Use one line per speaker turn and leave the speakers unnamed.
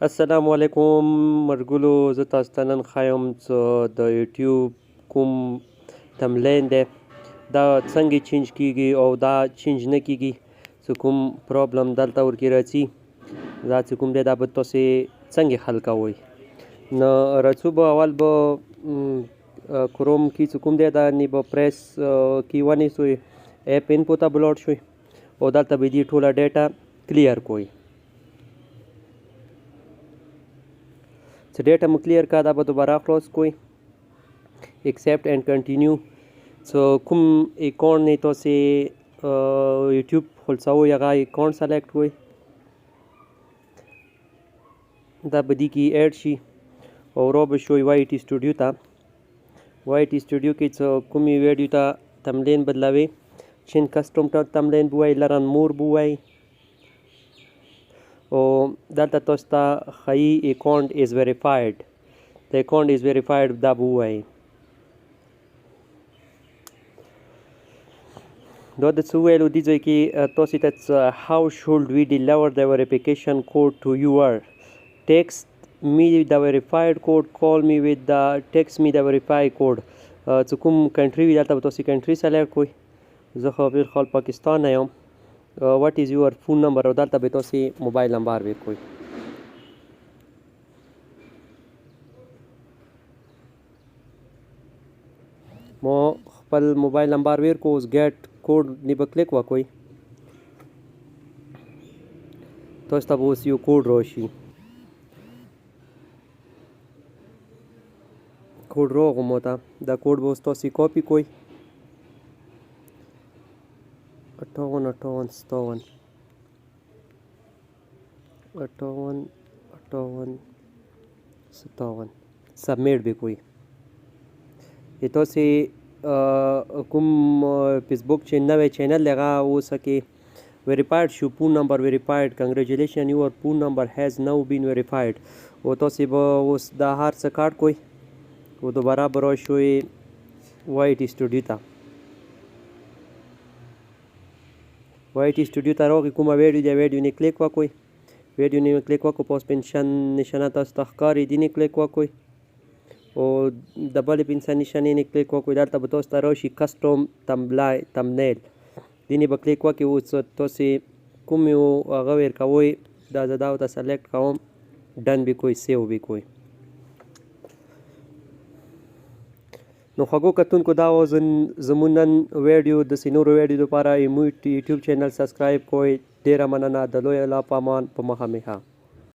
السلام علیکم مرګلو، زه تاسو ته نن ښایم چې د یوټیوب کوم تملین دی دا څنګه چینج کیږي او دا چینج نه کیږي، چې کوم پرابلم دلته ورکې راځي دا چې کوم دی دا به تاسې څنګه حل کوئ. نو راځو به اول به کروم کې چې کوم دی دا نه به پریس کې ونیسئ، ایپ انپو ته به لاړ شئ او دلته به دې ټوله ډیټا کلیر کوئ. چې ډیټا مو کلیر کا دا به دوباره خلاص کوئ، ایکسپټ اینڈ کنټینیو. څه کوم اکاونټ نه تاسې یوټیوب خلاصوئ هغه اکاونټ سلیکټ کوئ، دا به دې کې ایډ شي او را به شوئ وائی ټي سټوډیو ته. وائی ټي سټوډیو کې څه کومې ویډیو ته تملین بدلوئ، چین کسټم تملین به ووایي، لرن مور به ووایي او دلته تاسو ته ښایي اکاونټ از ویریفاید، د اکاونټ از ویریفاید دا به ووایي. دا د څه ویلو دې ځای کې تاسو ته how should we deliver the verification code to your text me the verified code, call me with the text me the verified code. څه کوم کنټري وي دلته به تاسو کنټري سلیکټ کوئ، زه خو بالخال پاکستان نه یم. what is your phone number او دلته به تاسو موبایل نمبر ورکوئ. ما خپل موبایل نمبر ورکو، اوس ګیټ کوډ نه به کلیک وکړئ، تاسو ته به اوس یو کوډ راشي. کوډ راغو ما ته، دا کوډ به اوس تاسو کاپي کوئ، 58 57 سبمیټ به کوئ. تاسې کوم فیسبوک چې نوی چینل دی هغه اوس کې ویریفاید شو، فون نمبر ویریفاید، کنګریچولیشن یور فون نمبر هیز نو بین ویریفاید. او تاسې به اوس دا هر څه کاټ کوئ او دوباره به راشئ وائی ټي سټوډیو ته. وائی ټي سټوډیو ته راغئ، کومه ویډیو دی ویډیو نه کلیک وکړئ، ویډیو نه کلیک وکړو په اوس پنشن نشانه تاسو ته ښکاري، دې نه کلیک وکړئ او د بلې پنسن نشانې نه کلیک وکړئ، دلته به تاسو ته راشي کسټم تمنیل، دې نه به کلیک وکړئ. اوس تاسې کوم یو هغه ورکوئ، دا زه دا ورته سلیکټ کوم، ډن به کوئ، سیو به کوئ. نو خوږو کتونکو دا و زموږ نن ویډیو، داسې نورو ویډیو لپاره زموږ یوټیوب چینل سبسکرایب کوئ. ډېره مننه، د لوی الله په امان، په مخه میښه.